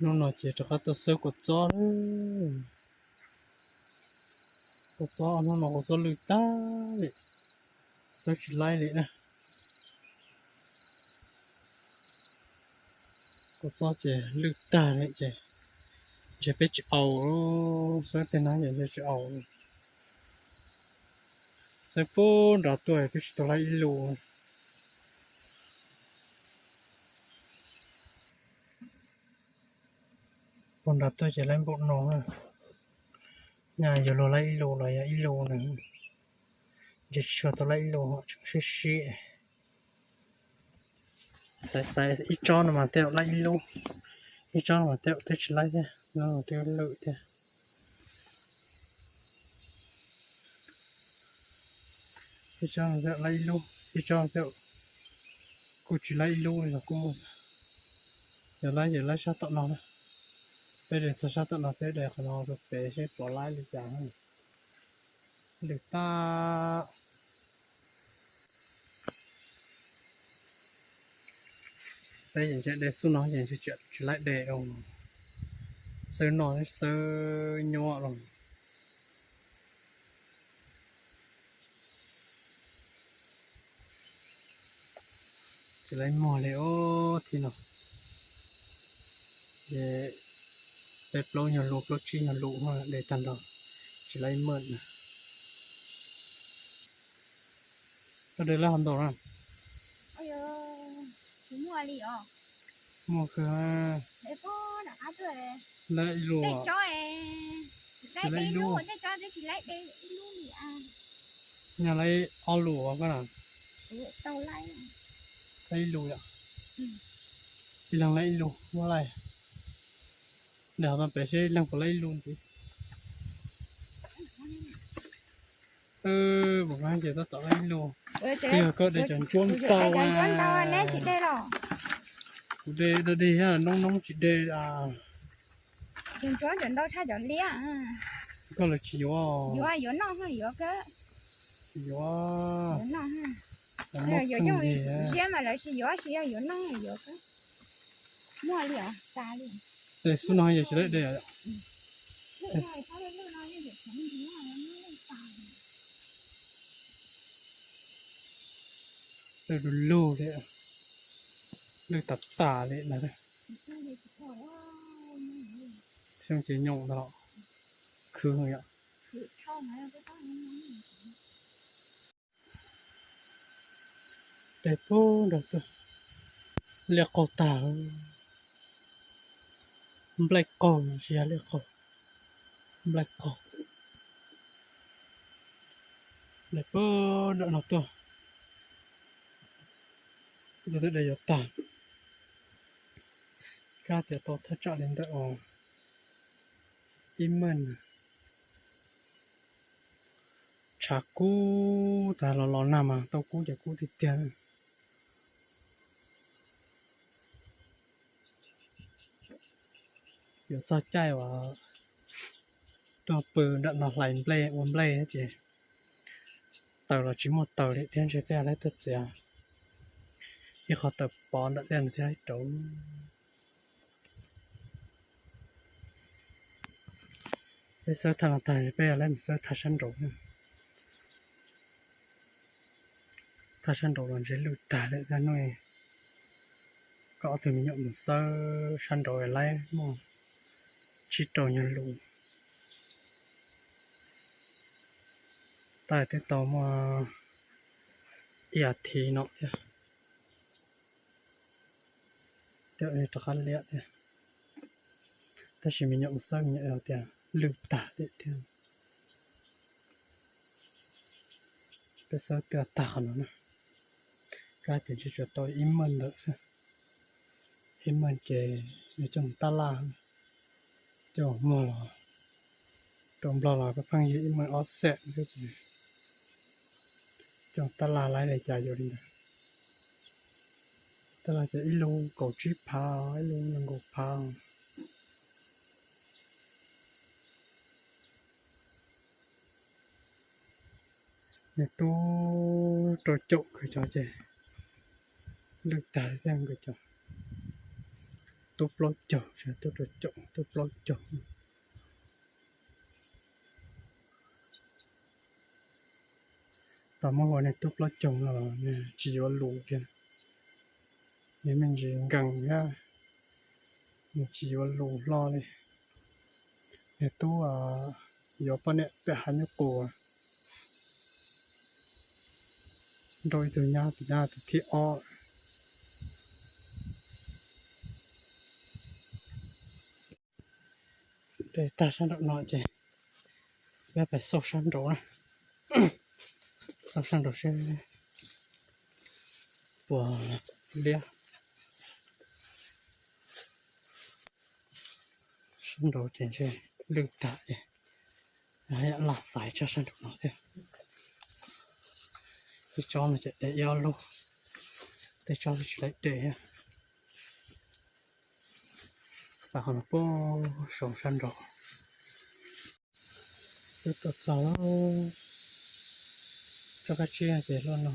nó nói chỉ cho các tôi sơ của chó của chó nó có số lưỡi ta đấy sơ chỉ lại đấy nè của chó chỉ lưỡi ta đấy chỉ biết chỉ ẩu sơ tên nào vậy chỉ ẩu sơ bốn đã tuổi thì chỉ lại luôn bốn đã tuổi chỉ lại bộ nó nhà giờ lo lại lô lại lô này chỉ cho tôi lại lô họ chẳng xí sai ít cho nó mà theo lại lô ít cho mà theo tới chỉ lại thế nó theo lợi thế ít cho theo lại lô ít cho theo cô chỉ lại lô là cô giờ lại sao tận nó bây giờ sao tận nó thế để nó được về sẽ bỏ lại được chẳng được ta đây chẳng chạy để xuống nó chẳng sẽ chỉ lại để ông sơ nói sơ nhỏ rồi chỉ lấy mò lấy ô thì nó để bếp lô nhỏ lụt lô chi nhỏ lụt mà để tàn đó chỉ lấy mượn ở đây là hòn đỏ à ôi chú mua đi à mua cửa để có đã rồi lấy lúa để cho em lấy lúa để cho để chỉ lấy để lúa gì à nhà lấy ao lúa cái nào tàu lấy lúa à đi làm lấy lúa mua lại để họ phải chơi làm có lấy luôn gì một ngày chỉ tao lấy lúa bây giờ có để chọn chuông tàu nè chị đây rồi đây ha nông chị đây chọn chọn đâu cha chọn lia có là chỉ vô nó ha vô cái vô nó ha rồi vô trong riêng mà lại chỉ vô nó vô cái mua liền ta liền để xuống nói gì chứ đây à đây là lô đấy à đây tập tả đấy là đây xem chỉ nhộng đó khứ rồi ạ để phố được rồi liệt cổ tả black cổ chỉ là liệt cổ black cổ để phố được nó to để để tả cá thì to thật chọn đến đó im mình chả cú ta lo nằm à tao cú chả cú thì tiền giờ sao chạy vào tao bự đợt nó lại play uốn play hết chị tàu là chỉ một tàu để tiền chơi play lấy tất cả khi họ tập bón đợt tiền thì hay trống bây giờ thằng tài play lên giờ thằng săn đồ thằng săn đồ còn chơi lụt tả lại ra nuôi có từ mình nhận một sơ săn đồ lại mà chỉ đồ nhận lụt tại cái tàu mà ít thì nó chứ tiêu này cho khăn liệt chứ ta chỉ mình nhận một sơ mình nhận được tiền lụt tả đấy tiền bây giờ tiêu tả nó nè cái tiền chỉ cho tôi im mình được chứ im mình kề để trong ta làm cho mua là trong đó là cái phăng gì im mình offset cái gì trong ta là lại để trả vô đi ta là chỉ luôn cổ chip phao luôn là cổ phao để tu trò chụp cái trò chơi được tải xem cái trò tu plot chồng sẽ tu được chồng tu plot chồng tao mong này tu plot chồng là chỉ có lù kia nếu mình chỉ gần nha mình chỉ có lù lo này để tu có bao nhiêu bé hắn nhóc cổ đôi từ nhà từ thị o để ta sang động nọ chứ bé phải sâu sang đổ này sâu sang đổ xe của lia sang đổ trên xe lưng tạ chứ hãy lạt sải cho sang động nọ thôi cái cho nó sẽ để eo luôn để cho nó chỉ lấy để và họ nó bố sống sang đổ tôi tập cháu cho các chia để luôn nó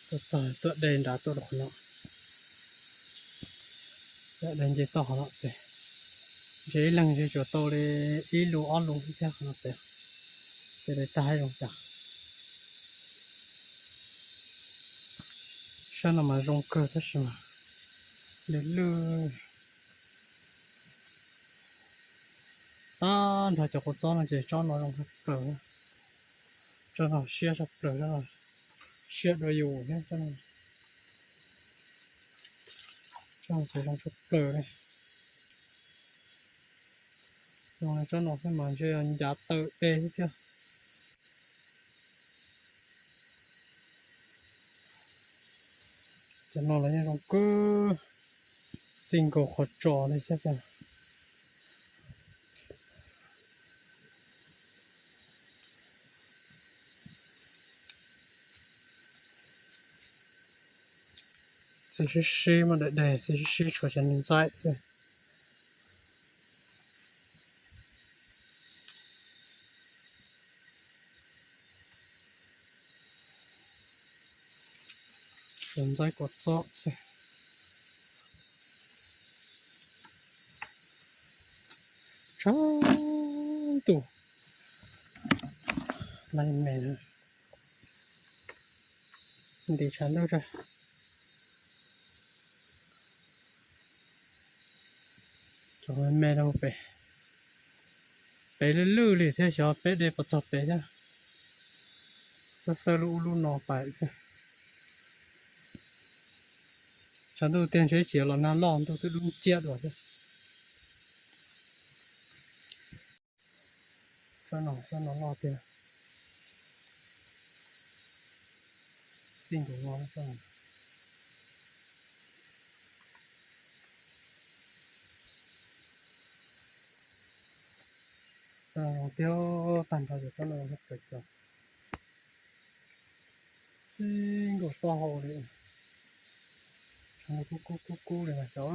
tôi cháu tôi đền đã tôi đổ nó để đền gì to nó để dễ lần gì cho tôi đi ý lúa ăn lúa theo nó để tay rồi cả sao mà rong cơ thế mà để lừa ta thôi cho con chó nó chỉ cho nó rong cơ cho nó xia sập rồi đó xia đôi dù nhé cho nó chỉ rong sập rồi này rồi cho nó cái màn chơi anh giá tự tê chứ cho nó lấy rong cơ xin cổ khó trò này xem xí mà để xí cho chân dại thôi chân dại quạt gió xem trắng tủ này mẹ đi chán đâu rồi cho mẹ đâu bé lư lì thế cho bé để bắt chập bé nha sơ lú nọ phải chán đầu tiên chơi chỉ là nó lon tôi đúng chết rồi chứ sao nó lo tiền xin của ngon sao tiêu tàn vào cho nó hết cực rồi xin của to hồ đấy nó cu này là cháu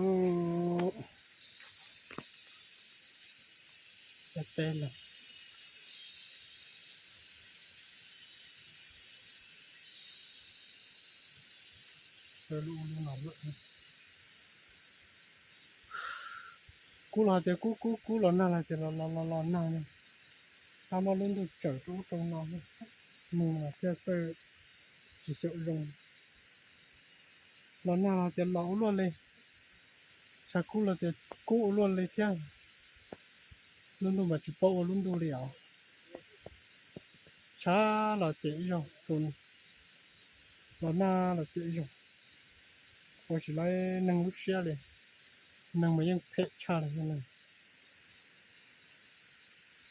tên là luôn nó luôn cú là thì cú là nào là thì là nào này ta mà luôn được chở cú trong nó mình là chơi chỉ sợ dùng nó nào là thì lẩu luôn lên chả cú là thì cú luôn lên theo luôn luôn mà chỉ bao luôn đủ liao chả là chỉ rồi tuần nó nào là chỉ rồi tôi chỉ lấy nâng lúc xe lên nâng mấy những pet cha này này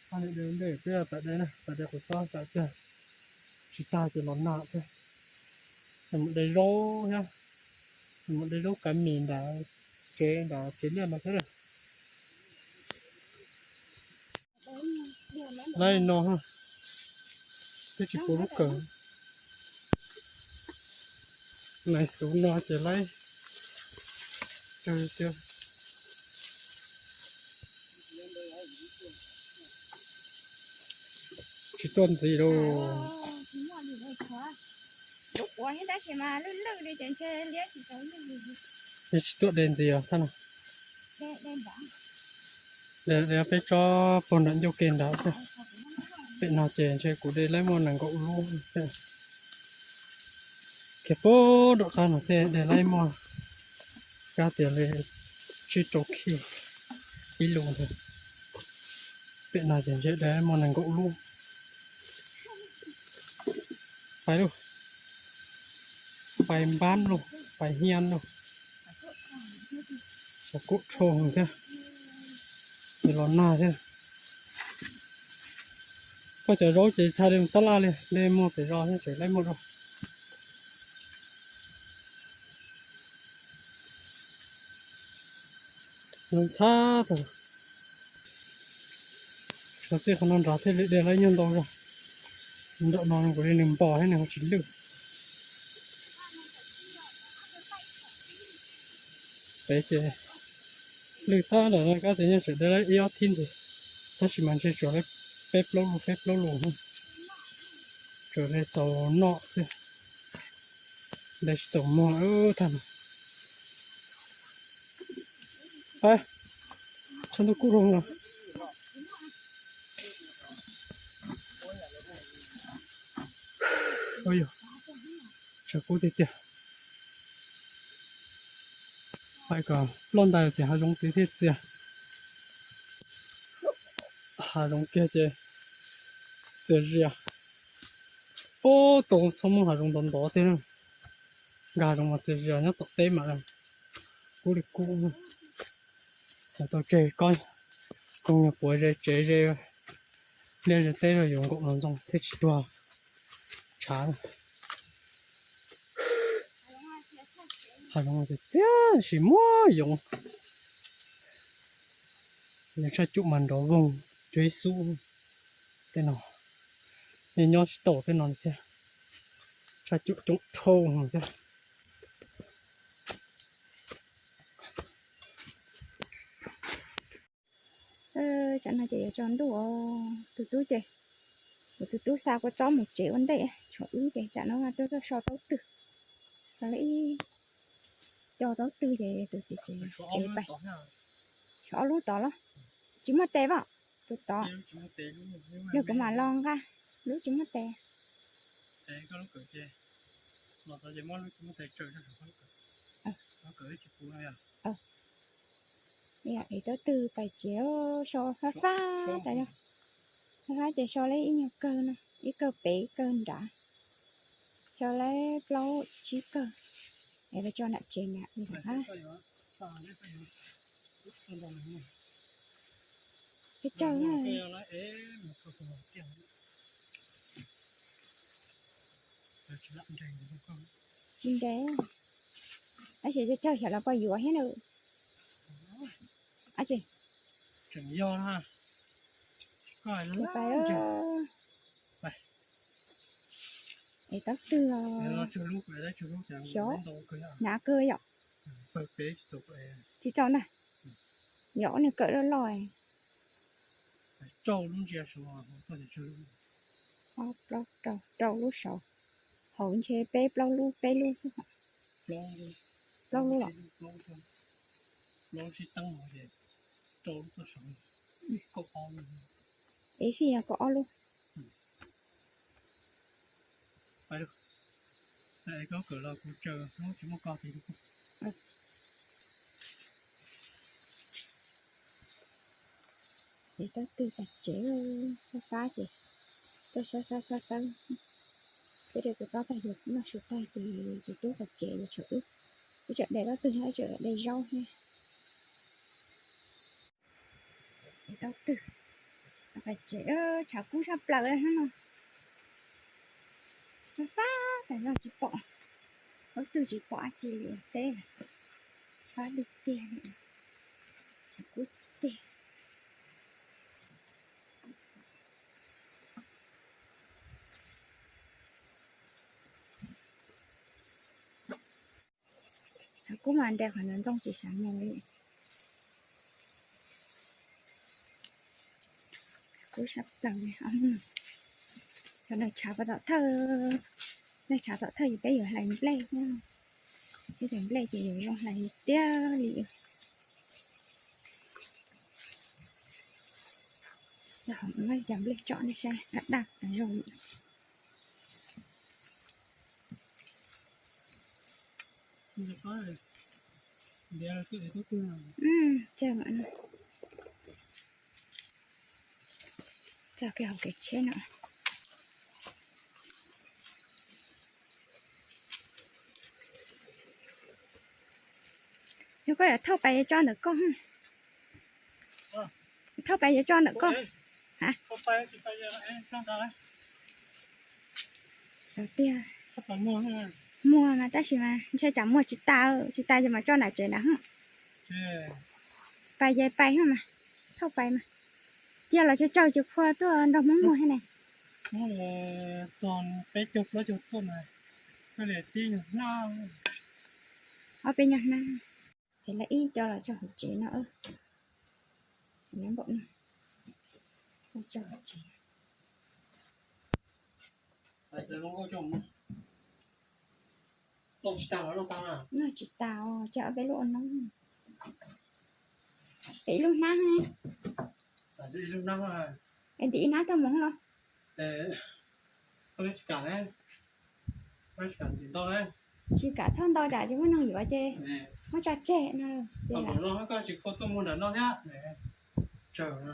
anh đến để bây giờ tại đây này tại đây của sao tại đây chỉ ta chỉ nó nặng thôi một đầy rau nhá một đầy rau cá mìn đã chế liền mà thế này đây nó ha cái chỉ có lúc cỡ này xuống nó chỉ lấy chơi chưa chỉ tuần gì đâu 我现在是嘛，绿绿的，真是脸是都绿绿。你ตัวเด่นสิอ่ะท่านน่ะ đen đỏ. เดี๋ยวไปจ่อปนนั้นอยู่เกณฑ์ดาวซิเป็นนาเจนใช่กูได้ไล่มอนหนังก็อุลูแค่โป๊ดอกกันได้ไล่มอนกาเตียเลยชื่อโจคีอีลุงเป็นนาเจนใช่ได้มอนหนังก็อุลูไปลูกไปบ้านลูกไปเฮียนลูกสกุโชงใช่มีร้อนหน้าใช่ก็จะรอจะทาเรื่องตลาดเลยเลยหมดไปรอให้เฉยเลยหมดแล้วนอนช้าตัวเราเจอขนมรัดที่เดี๋ยวไรยันตัวเราเดี๋ยวนอนกูเลยหนึ่งปอให้หนึ่งชิ้นลึกไปเจลึกท่าเดี๋ยวก็จะยังเฉยได้อีออทิ้งดิถ้าชิมันเฉยจ่อเลยเป๊ปโลลงจ่อเลยจ่อนอกเลยได้จ่อมอท่านไปฉันต้องกู้ลงแล้วโอ้ยฉันกู้ติดเดียวไปก่อนร้อนได้แต่หาลงติดเดียวหาลงเกจเจอเรียโอ้ตัวสมองหาลงตัวเต็มกาลงมาเจอเรียเนี่ยตัวเต็มมาแล้วกู้ดิกู้แต่ตัวเจก้อยกงปวดเจเนี่ยจะเต้เราอยู่กับน้องจงเทชิตัวช้าหาลงมาเจอสิมัวยงยังใช้จุมันดอวงช่วยสู้เต้นอนี่ยอดโตเต้นนอนใช่ใช้จุจงโชว์ใช่Chẳng là chị chọn đồ từ túi chị từ túi sao có cho 1 triệu vấn đề chỗ ý chị chẳng nó là tôi cho tao từ và lấy cho tao từ chị từ chị bay cho lúc đó đó chỉ mất tè vào từ đó nếu có mà lon ra lúc chỉ mất tè có lúc cởi chê mà tao chỉ muốn lúc chỉ mất tè trời nó cởi chỉ phụ này à nè ý tao từ phải chiếu cho phá tại đâu phá để cho lấy nhiều cơ nè ít cơ bé cơ đã cho lấy lâu chỉ cơ để phải cho nặng trên nè như thế cái trâu này chim đế anh chị cho trâu chả là bao nhiêu hết nữa anh chị chẳng do ha coi nó phải để tóc từ nó chưa lúc đấy chưa lúc chẳng nã cơ nhở chị cho này nhỏ này cỡ nó lòi trâu luôn chưa số có thể chưa trâu lúc sáu hồn chế bếp lâu luôn sao lâu luôn lâu chỉ tăng một điểm trâu lúc có sống có on ấy khi là có luôn phải được đây có cửa là cũng chờ nó chỉ một con thì được không thì tao từ chặt chế phá chị tôi sao cái điều của tao phải được mà sửa tay thì tôi chặt chế là chữ cái chuyện để đó từ hai chữ đây rau ha thì tao từ phải chế chả cú sắp lỡ ha nó phá tại sao chỉ bỏ nó từ chỉ bỏ chỉ liền tê phá được tiền chả cú tiền cú màn đẹp hoàn trong chỉ sáng này cú sắp lần này cho nên chả vào đó thơ Đây chả tọt thời cái ở lại play nha. Cái điểm play thì trong lại tia lì. Giờ mấy điểm play chọn đi xe đặt rồi. có để cái tốt tư Chào bạn. Chào cái học cái trên ạ. Nếu có là thâu bài cho nữa con. Thâu bài cho nữa con. Hả? Thâu bài thì bây giờ em xong rồi. Đầu tiên. Thâu bài mua ha. Mua mà ta chỉ mà chơi chẳng mua chỉ tao nhưng mà cho lại chơi nào hả? Bài dây bài hả mà. Thâu bài mà. Giờ là cho trâu chụp khoa tôi đâu muốn mua hay này. Nó là tròn bé chụp nó chụp con này. Cái này tiên nó. Ở bên nhà na. Thì là ý cho là cho hộp chế nữa. Nhắm bọn này. Không cho hộp chế. Tại sao không có chồng? Nó chỉ tao nó tao à? Nó chỉ tao chợ cái lộn nó. Để luôn nắng này. Tại sao lúc nào à? Em tí ná tao muốn lo. Để tôi chỉ cả đấy. Tôi chỉ cả gì to đấy. Chỉ cả thân to đã chứ có năng gì vậy chê. Nó cho trẻ nó. Còn nó có chỉ có tôi muốn là nó nhá. Để chờ nè.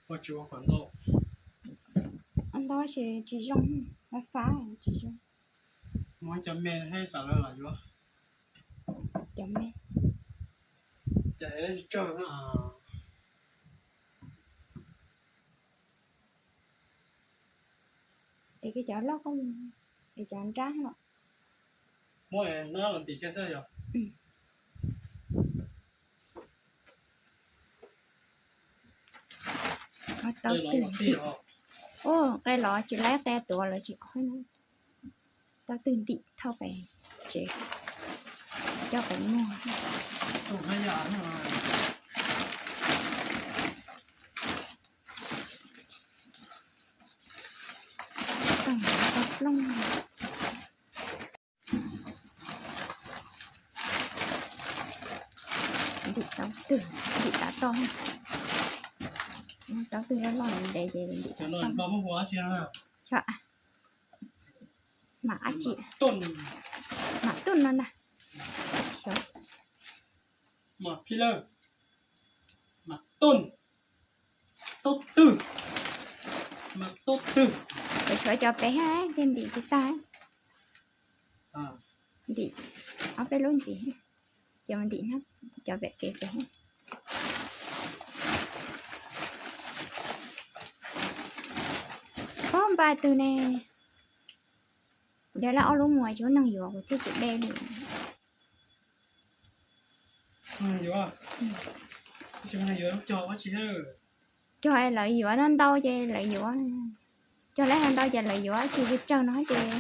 Có chịu khoản độ. Anh đó chỉ rong nó phá chỉ rong. Muốn cho mẹ hay trả lời là gì? Cho mẹ. Để chờ nè. Để cái chó lót không. Để cho anh rá hả? Mỗi nó làm gì chơi sao vậy? Taoตื่นโอ้ไกลหรอจิไล่แกตัวเลยจิค่อยนะตาตื่นติเท่าไปเจ๊เจ้าไปมั่ว Tôi hay giả mà. Tổng tập lông bị taoตื่นbị tao to taoตื่นแล้วหล่อนđể bị Cho nó bao nhiêu hóa chưa nào? Chọ mà chị Tuần mà tuần nó nè chọ mà pillar mà tuần tốt tư mà tốt tư để cho bé hát thêm đi chứ ta à đi ở bên luôn gì cho mình đi nó cho bé kể bé có vài từ này để là ở luôn ngoài chỗ năng dừa của cái chữ đen này hiểu à chứ này hiểu cho quá chị ơi cho ai lợi dừa nó đâu chơi lợi dừa cho lấy ăn đâu chơi lợi dừa chỉ biết cho nó chơi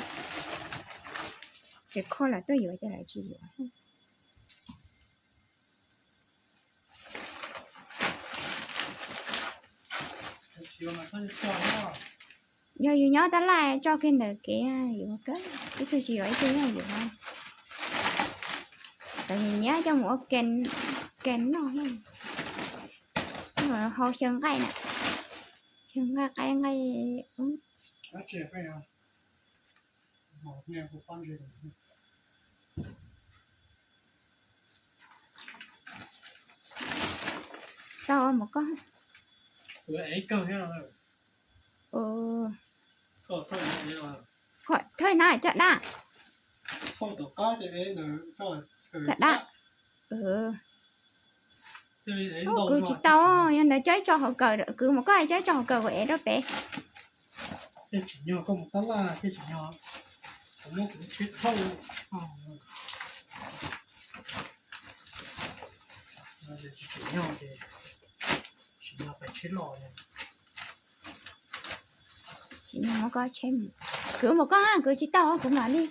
chỉ khó là tôi dừa cho lại chỉ dừa chiều mà sao cho nó giờ dù nhớ ta lại cho cái này kia dừa cái thứ gì ấy cái dừa tại vì nhớ cho một kén nó rồi hồ chân cây nè chân cây ngay nó trẻ phải không một nghe của con gì to một con bữa ấy cơ thế nào thôi này là thôi này chợ đã không tổ có thì đấy là thôi chợ đã cứ chỉ tao nhưng để trái cho họ cờ cứ một cái trái cho họ cờ của đó bé cái chỉ nhỏ không một tát là cái chỉ nhỏ nó cũng chết thâu chỉ nhỏ thì chỉ nhỏ phải chết lò này chỉ nhỏ có chém cứ một con cứ chỉ tao cũng là đi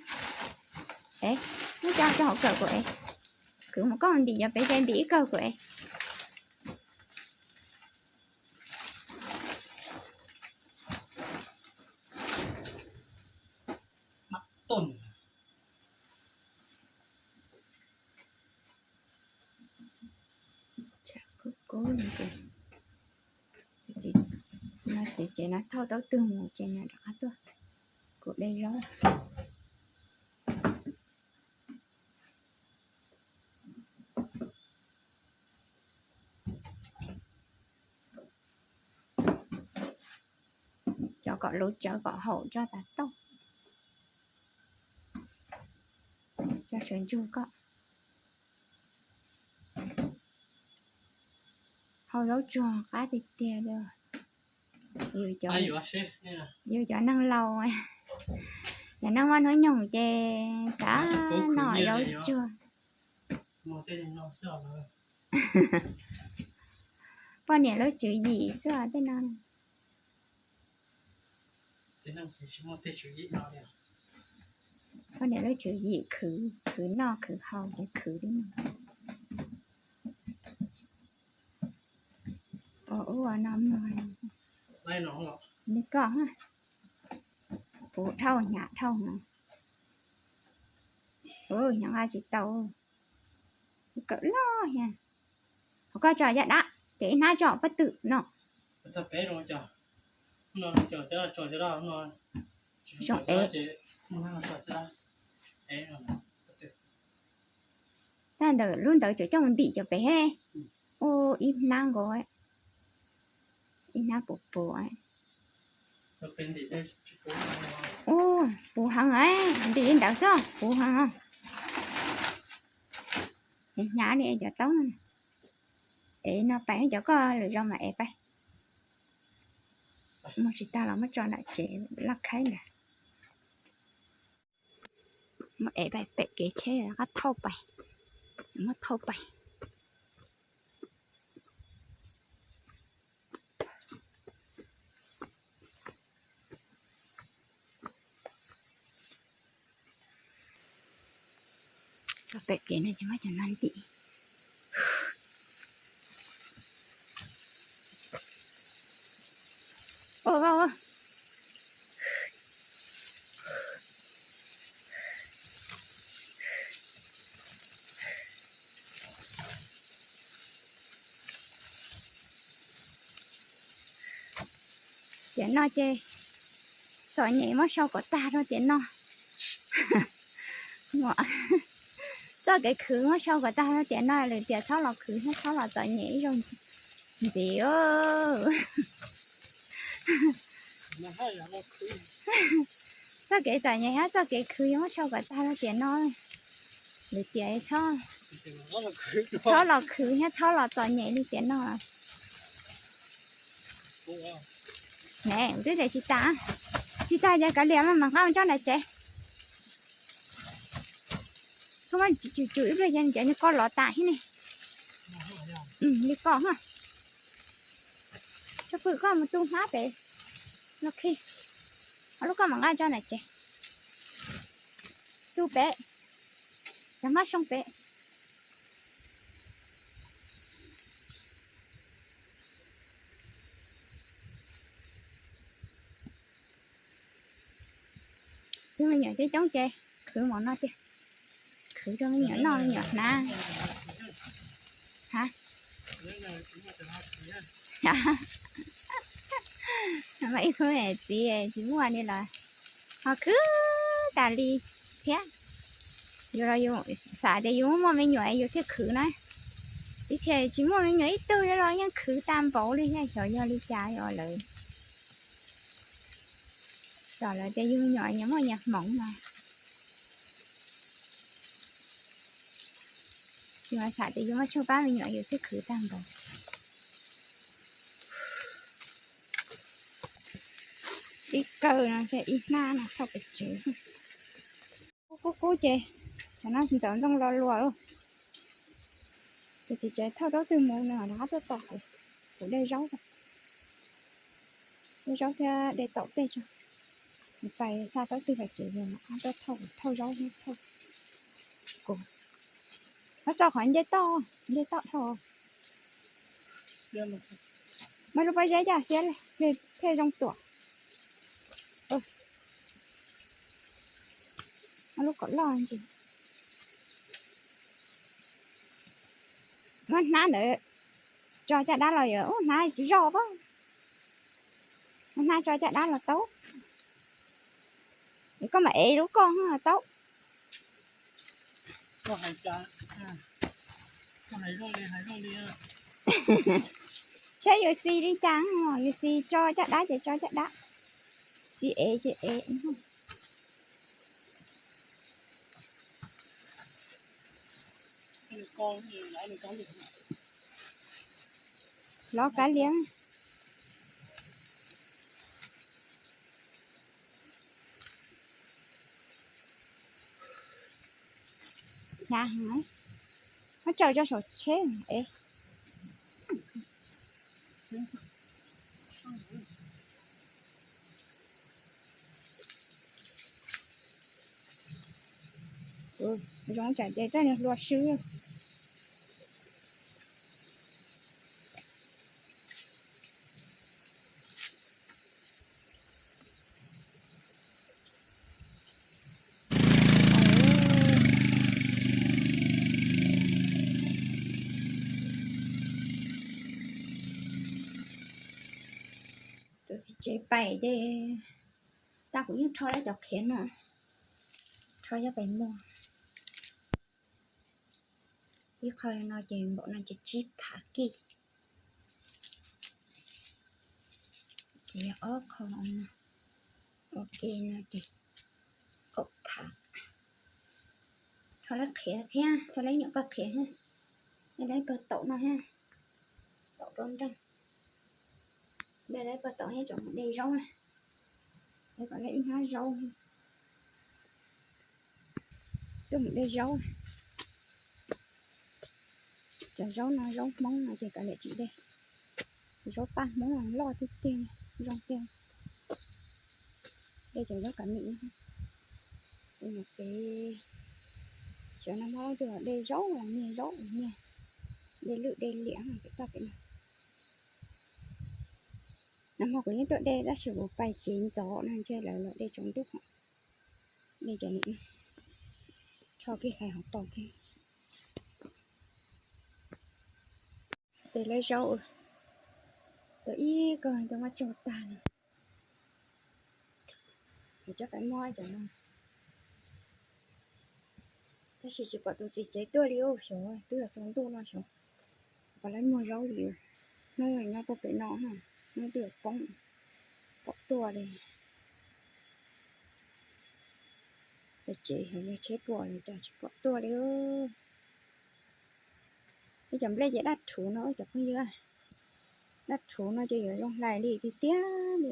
đấy nó cho họ cờ của em cứ một con đi cho bé trên đi cờ của em ต้น cô chị nó thâu tao tương một chị này đã tôi cô đây rồi cho cọ lúa cho cọ hậu cho ta tông cho sườn chu cọ hậu lúa chuồng cá thịt tè rồi yêu cho yêu cho năng lâu nhà năng ăn nói nhung chè xã nọ lúa chuồng con này lúa chữ gì xưa thế nào con này lúa chữ gì khử nọ khử hậu để khử đi nằm đây nó hả? Đi con ha. Phụ thâu nhà thâu nè. Ôi, nhà ai chỉ tàu. Cỡ lo nha. Có trò vậy đó. Để nó trò phải tự nó. Sao bé rồi trò? Nó trò cho đó nó. Trò bé. Nó trò cho. Bé rồi. Ta đợi luôn đợi cho mình bị cho bé. Ô, im năng rồi. Ina bố ấy. Ô, bố hằng ấy, đi in đảo sao? Bố hằng. Nhà đi cho tống. Để nó phải cho có lựa cho mà ép ấy. Mà chỉ ta là mất cho lại chế lắc khai nè. Mà ép ấy bệ kế chế là có thâu bày. Nó thâu bày. Bệ kế này cho nó nanti. Ô. Tiếng nó chê. Giỏi nhảy mất sau của ta thôi tiếng nó. Ngọa. Cho cái khứ nó sau của ta nó tiền này là tiền sau là khứ nó sau là giỏi nhảy rồi gì ơ cho cái giỏi nhảy hết cho cái khứ nó sau của ta nó tiền nói là tiền sau là khứ hết sau là giỏi nhảy đi tiền nói nè cái này chị ta giờ cả liền mà không cho này trẻ không ăn chửi bây giờ chạy như con lọ tại này đi con ha cho bự con một tung mát để nó khi lúc con mà ngay cho này chị tu bé làm mát xong bé nhưng mà nhỏ cái trống chê khử món nó chứ khử cho nó nhỏ nè hả mấy người này chị mua đi là họ cứ đà đi thế rồi dùng xả để dùng mà mấy nhỏ dùng cái khử này đi xe chỉ mua mấy nhỏ ít tư rồi nhưng khử tam bộ đi nha trời ơi đi trái rồi lại rồi là cho dùng nhỏ mà nhặt mỏng mà nhưng mà xả thì dùng mà cho ba mình nhỏ dùng cái khử tam bộ đi cờ nó sẽ ít na nó sao phải chế cô chế cho nó chọn trong lo lùa luôn thì chị chế thao đó từ mùa nào đó tới tọt của đây rau để tọt đây cho phải sao tới từ phải chế rồi nó tới thao rau hết thao cô nó cho khoảng dây to thôi mấy lúc bây giờ ra xe này về theo trong tuổi nó lúc có lo gì nó ná nữa cho chả đá là giờ ná chỉ rò đó ná cho chả đá là tốt thì có mẹ đứa con là tốt có hai cha có hai rong đi chế giờ xì đi trắng giờ xì cho chả đá cho chả đá xì ế con lại được con lo cá liếng nhà hái nó chờ cho sổ chế ế giống chả để cho nên luật sư chế bảy để ta cũng như thôi đã dọc khiến rồi thôi cho bảy mua biết khơi nó chỉ bộ nó chỉ chip phá kỳ thì ở không ok nó chỉ cột phá thôi lấy khía thế thôi lấy những cái khía ha lấy cái tổ nó ha tổ trong trong đây lấy cái tổ hay chọn đây rau này đây còn lấy hái rau tôi mình đây rau chả rau nó rau móng này thì cả lệ chị đây rau pa móng là lo thứ tiền rau tiền đây chả rau cả mịn đây một cái chỗ nó mó cho đây rau là nghe đây lự đây liễng này cái ta cái này nó có những chỗ đây đã sử dụng bài chín gió nên chơi là đây chống đúc đây cho những cho cái hải học tàu kia để lấy rau tới ý còn cho nó trâu tàn thì chắc phải mua cho nó cái gì chỉ có tôi chỉ chế tôi liêu rồi tôi là chống tôi nó rồi và lấy mua rau liêu nó người nó có phải nó hả nó được bóng tua đi để chị hình chế bùa này cho chị bóc tua đi ơi cái chấm lấy dễ đắt thủ nó chọc không dưa đắt thủ nó cho dễ trong lại đi thì tía đi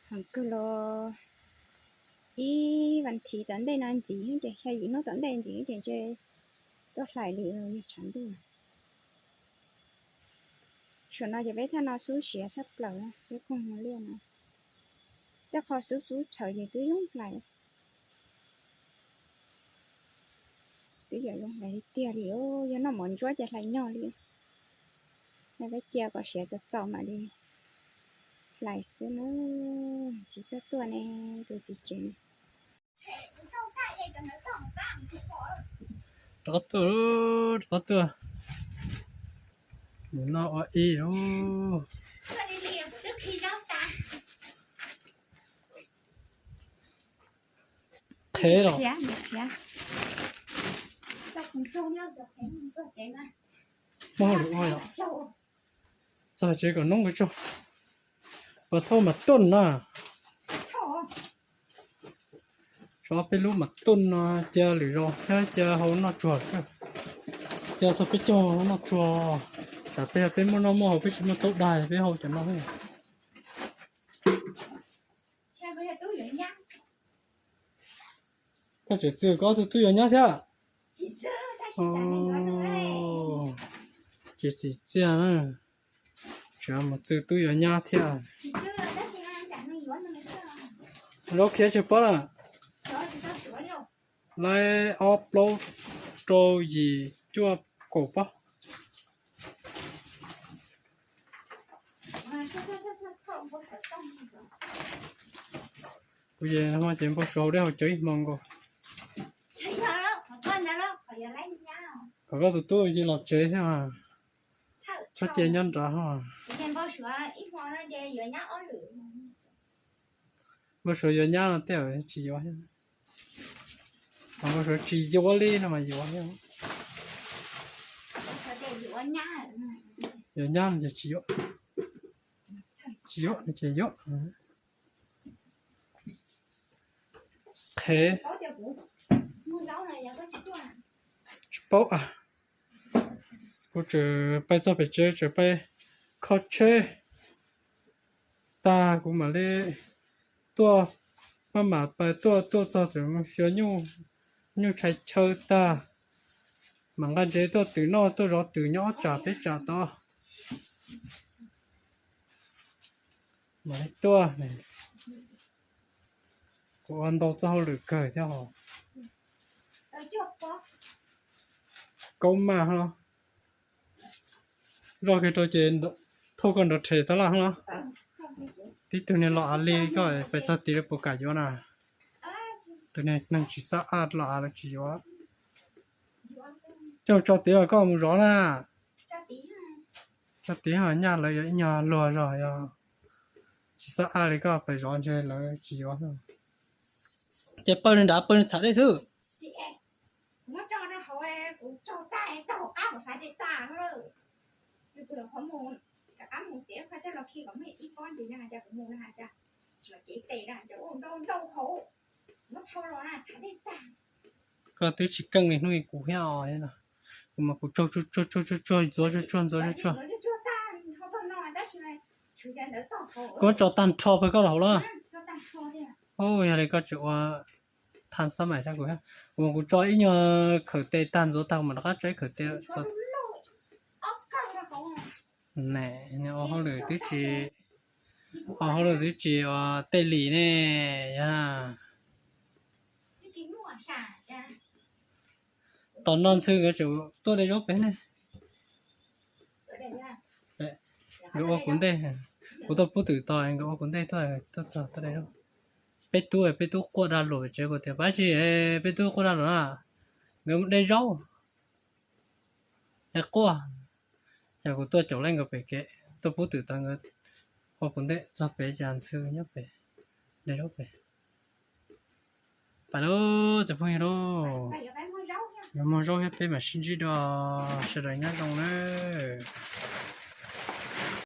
hàng cơ lo ý văn thì tận đây là gì chứ hay gì nó tận đây gì thì chơi nó lại đi rồi chẳng đi chuyện nào giờ bé thằng nào xuống xỉa sắp lở cái con nó liền này chắc khó xuống chờ gì cứ giống lại bây giờ giống lại tia đi ô giờ nó mòn chúa chặt lại nhỏ đi này bé tia có xỉa giật trâu mà đi lại xưa nó chỉ cho tua này tôi chỉ chuyện đó tua nó ở ý đó thế rồi mua được ai ạ giờ chỉ còn nông cái chỗ và thôi mà tuần à cho cái lúc mà tuần nó chơi lì rồi chơi hầu nó chuột sao chơi sao cái chỗ nó chuột chả biết bên nó mua hầu biết nó tốt đài biết hầu chẳng nó không có chuyện chưa có tôi ở nhà thế à chỉ chả chả mà tôi ở nhà thế à lúc kia chụp á lại upload rồi gì chưa cổ pa bây giờ nó mà chém bao số đấy họ chơi mong cô chơi nhau đó họ con nhau đó họ giờ lấy nhau họ có tụi tôi chỉ lọt chơi thôi mà sao sao chơi nhân rõ hả em bao sữa ít hoa nó chơi vừa nhau ở lửa bao số giờ nhau là tiêu chỉ quá bao số chỉ cho đi nó mà gì quá sao chơi vừa nhau giờ nhau là chỉ yếu là chỉ yếu thế có cho cụ mua gấu này giờ có chữ à bao à cô chỉ bây giờ phải chơi chỉ bây khó chơi ta cũng mà đi tua mà bây tua cho chúng nó xíu nhu chạy chơi ta mà cái chế tua từ nó tua rõ từ nhỏ trả biết trả to mà tua này cô ăn đâu cho được cười theo họ câu mà hả rồi cái trò chơi thôi còn được thể ta là hả tí tụi này lọ ali coi phải cho tí được bộ cả vô nè tụi này năng chỉ sao ăn lọ là chỉ vô cho tí là có một rõ nè cho tí hả nhà là nhà lùa rồi chỉ sao ăn thì có phải rõ chơi là chỉ vô thôi chế bơm đã bơm sạch đấy thứ nó cho nó hỏi cũng cho tay tao áo của sai ta rồi vừa có mồm cả áo mồm chế phải cho nó khi có mấy ít con gì nha cho cũng mồm là cha mà chế tệ ra cho ôm đau khổ nó thâu nó là sai ta có tí chỉ cần này nuôi củ heo ấy nè mà củ cho có cho tan cho phải có đâu đó ôi này có chỗ than sao mày sao của ha mà củ cho ít nhờ khởi tê tan rồi tao mà nó chơi khởi tê cho nè họ lười tí chỉ họ lười tí chỉ tê lì nè ya tao non sư cái chỗ tôi đây rốt bé này cái ô cuốn đây ô tôi bút từ tao anh cái ô cuốn đây tôi đây đâu bé tu qua đà lồi chơi của thằng bác sĩ bé tu qua đà lồi à người đây rau qua chả của tôi chỗ lên cái bé cái tôi bút từ tao cái ô cuốn đây cho bé chán sư nhá bé đây rốt bé bà lô chụp hình đâu mua rau hết bé mà xin gì đó sẽ đánh nhá trong đấy